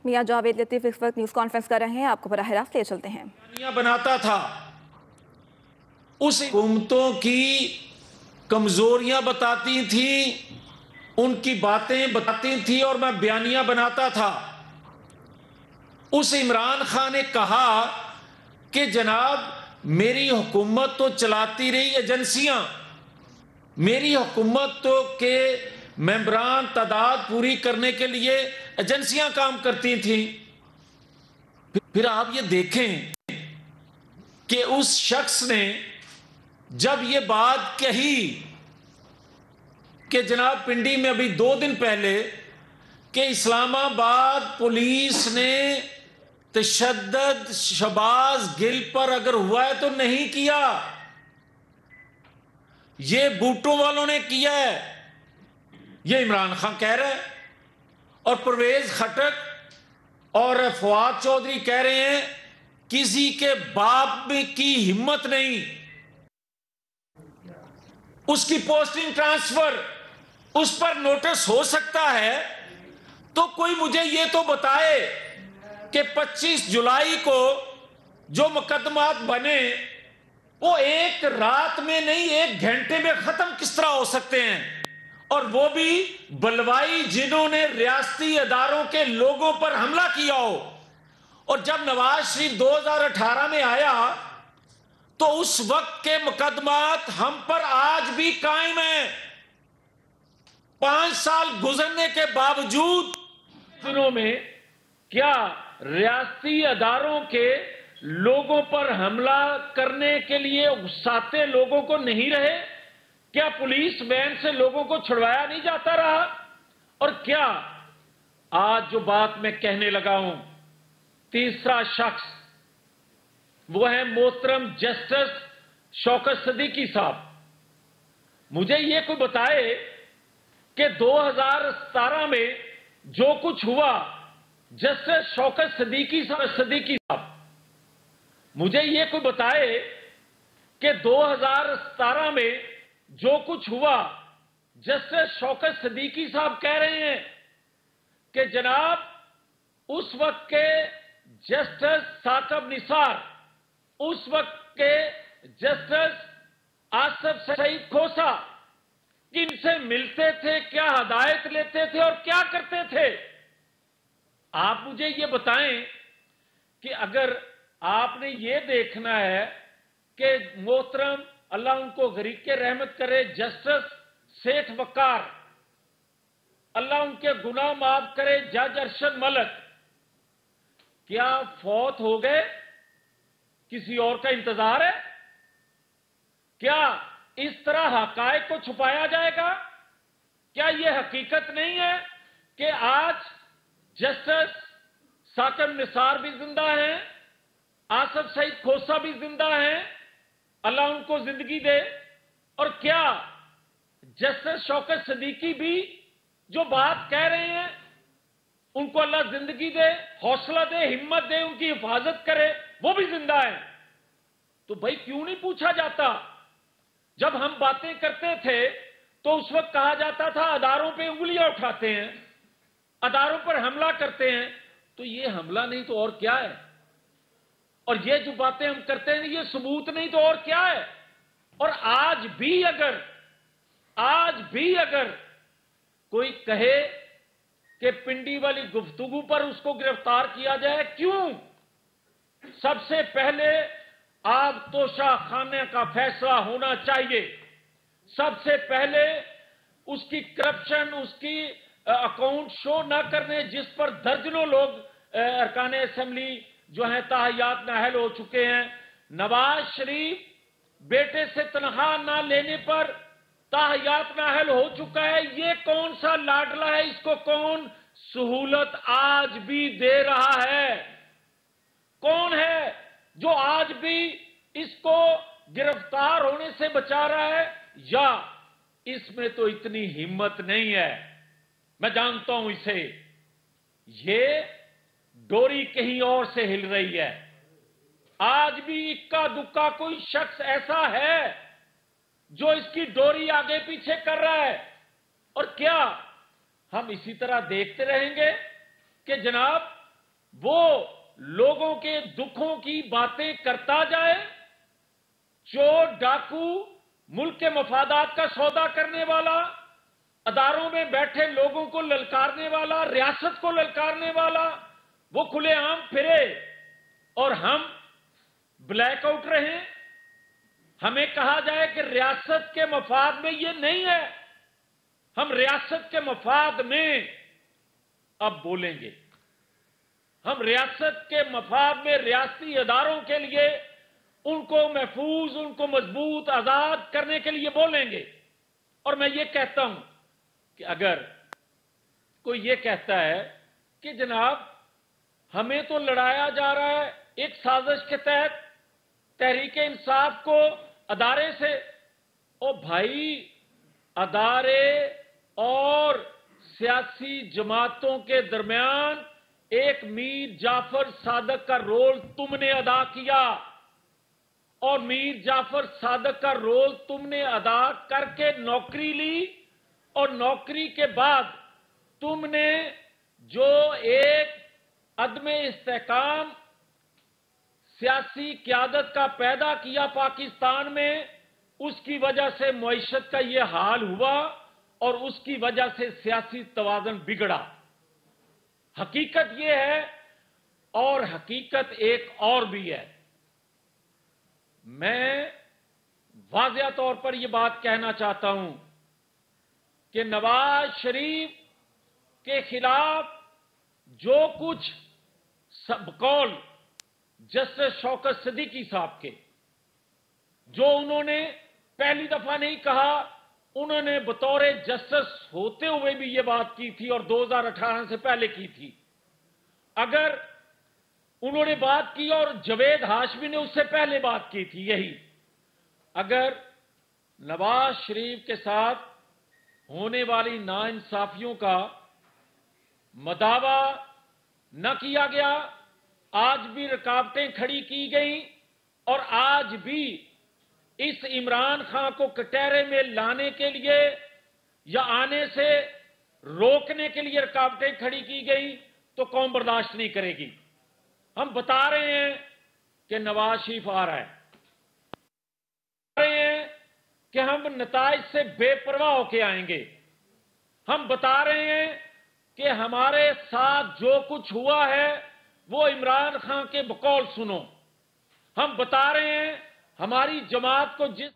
میاں جاوید لطیف اس وقت news conference کر رہے ہیں، آپ کو براہ راست لے چلتے ہیں۔ بناتا تھا، اس حکومتوں کی کمزوریاں بتاتی تھیں، ان کی باتیں بتاتی تھیں اور میں بیانیاں بناتا تھا۔ اس عمران خان نے کہا کہ جناب میری حکومت تو چلاتی رہی ایجنسیاں، میری حکومت تو کے ممبران تعداد پوری کرنے کے لیے ایجنسیاں کام کرتی تھیں۔ پھر آپ یہ دیکھیں کہ اس شخص نے جب یہ بات کہی کہ جناب پنڈی میں ابھی 2 دن پہلے کہ اسلام آباد پولیس نے تشدد شہباز گل پر اگر ہوا ہے تو نہیں کیا، یہ بوٹو والوں نے کیا ہے، یہ عمران خان کہہ رہا ہے، اور پرویز خٹک اور فواد چودھری کہہ رہے ہیں کسی کے باپ کی ہمت نہیں، اس کی پوسٹنگ ٹرانسفر، اس پر نوٹس ہو سکتا ہے، تو کوئی مجھے یہ تو بتائے کہ 25 جولائی کو جو مقدمات بنے وہ ایک رات میں نہیں 1 گھنٹے میں ختم کس طرح ہو سکتے ہیں، اور وہ بھی بلوائی جنہوں نے ریاستی اداروں کے لوگوں پر حملہ کیا ہو۔ اور جب نواز شریف 2018 میں آیا تو اس وقت کے مقدمات ہم پر آج بھی قائم ہیں۔ 5 سال گزرنے کے باوجود دنوں میں کیا ریاستی اداروں کے لوگوں پر حملہ کرنے کے لیے اکساتے لوگوں کو نہیں رہے؟ کیا پولیس وین سے لوگوں کو چھڑوایا نہیں جاتا رہا؟ اور کیا آج جو بات میں کہنے لگا ہوں، تیسرا شخص وہ ہے محترم جسٹس شوکت صدیقی صاحب، مجھے یہ کوئی بتائے کہ 2017 میں جو کچھ ہوا، جسٹس شوکت صدیقی صاحب مجھے یہ کوئی بتائے کہ 2017 میں جو کچھ ہوا، جسٹس شوکت صدیقی صاحب کہہ رہے ہیں کہ جناب اس وقت کے جسٹس ثاقب نثار، اس وقت کے جسٹس آصف سعید کھوسہ کن سے ملتے تھے، کیا ہدایت لیتے تھے اور کیا کرتے تھے؟ آپ مجھے یہ بتائیں کہ اگر آپ نے یہ دیکھنا ہے کہ محترم اللہ ان کو غریق رحمت کرے جسٹس سیٹھ وقار، اللہ ان کے گناہ معاف کرے جج ارشد ملک، کیا فوت ہو گئے؟ کسی اور کا انتظار ہے؟ کیا اس طرح حقائق کو چھپایا جائے گا؟ کیا یہ حقیقت نہیں ہے کہ آج جسٹس ثاقب نثار بھی زندہ ہیں، آصف سعید کھوسہ بھی زندہ ہیں، اللہ ان کو زندگی دے؟ اور کیا جسٹس شوکت صدیقی بھی جو بات کہہ رہے ہیں ان کو اللہ زندگی دے، حوصلہ دے، ہمت دے، ان کی حفاظت کرے، وہ بھی زندہ ہیں؟ تو بھائی کیوں نہیں پوچھا جاتا؟ جب ہم باتیں کرتے تھے تو اس وقت کہا جاتا تھا اداروں پہ انگلیاں اٹھاتے ہیں، اداروں پر حملہ کرتے ہیں، تو یہ حملہ نہیں تو اور کیا ہے؟ اور یہ جو باتیں ہم کرتے ہیں یہ ثبوت نہیں تو اور کیا ہے؟ اور آج بھی اگر کوئی کہے کہ پنڈی والی گفتگو پر اس کو گرفتار کیا جائے، کیوں؟ سب سے پہلے آگ توشہ خانے کا فیصلہ ہونا چاہیے، سب سے پہلے اس کی کرپشن، اس کی اکاؤنٹ شو نہ کرنے جس پر درجنوں لوگ ارکان اسمبلی جو ہیں تاحیات نااہل ہو چکے ہیں، نواز شریف بیٹے سے تنخواہ نہ لینے پر تاحیات نااہل ہو چکا ہے، یہ کون سا لاڈلا ہے؟ اس کو کون سہولت آج بھی دے رہا ہے؟ کون ہے جو آج بھی اس کو گرفتار ہونے سے بچا رہا ہے؟ یا اس میں تو اتنی ہمت نہیں ہے، میں جانتا ہوں اسے، یہ ڈوری کہیں اور سے ہل رہی ہے۔ آج بھی اکا دکا کوئی شخص ایسا ہے جو اس کی ڈوری آگے پیچھے کر رہا ہے۔ اور کیا ہم اسی طرح دیکھتے رہیں گے کہ جناب وہ لوگوں کے دکھوں کی باتیں کرتا جائے، چور ڈاکو، ملک کے مفادات کا سودا کرنے والا، اداروں میں بیٹھے لوگوں کو للکارنے والا، ریاست کو للکارنے والا، وہ کھلے عام پھرے اور ہم بلیک آؤٹ رہیں؟ ہمیں کہا جائے کہ ریاست کے مفاد میں یہ نہیں ہے، ہم ریاست کے مفاد میں اب بولیں گے، ہم ریاست کے مفاد میں ریاستی اداروں کے لیے ان کو محفوظ، ان کو مضبوط، آزاد کرنے کے لیے بولیں گے۔ اور میں یہ کہتا ہوں کہ اگر کوئی یہ کہتا ہے کہ جناب ہمیں تو لڑایا جا رہا ہے ایک سازش کے تحت تحریک انصاف کو ادارے سے، او بھائی، ادارے اور سیاسی جماعتوں کے درمیان ایک میر جعفر صادق کا رول تم نے ادا کیا، اور میر جعفر صادق کا رول تم نے ادا کر کے نوکری لی، اور نوکری کے بعد تم نے جو ایک عدم استحکام سیاسی قیادت کا پیدا کیا پاکستان میں، اس کی وجہ سے معیشت کا یہ حال ہوا اور اس کی وجہ سے سیاسی توازن بگڑا۔ حقیقت یہ ہے، اور حقیقت ایک اور بھی ہے۔ میں واضح طور پر یہ بات کہنا چاہتا ہوں کہ نواز شریف کے خلاف جو کچھ بقول جسٹس شوکت صدیقی صاحب کے، جو انہوں نے پہلی دفعہ نہیں کہا، انہوں نے بطور جسٹس ہوتے ہوئے بھی یہ بات کی تھی اور 2018 سے پہلے کی تھی۔ اگر انہوں نے بات کی اور جاوید ہاشمی نے اس سے پہلے بات کی تھی یہی، اگر نواز شریف کے ساتھ ہونے والی ناانصافیوں کا مداوا نہ کیا گیا، آج بھی رکاوٹیں کھڑی کی گئیں، اور آج بھی اس عمران خان کو کٹہرے میں لانے کے لیے یا آنے سے روکنے کے لیے رکاوٹیں کھڑی کی گئی، تو قوم برداشت نہیں کرے گی۔ ہم بتا رہے ہیں کہ نواز شریف آ رہا ہے، بتا رہے ہیں کہ ہم نتائج سے بے پرواہ ہو کے آئیں گے، ہم بتا رہے ہیں کہ ہمارے ساتھ جو کچھ ہوا ہے وہ عمران خان کے بقول سنو، ہم بتا رہے ہیں ہماری جماعت کو جس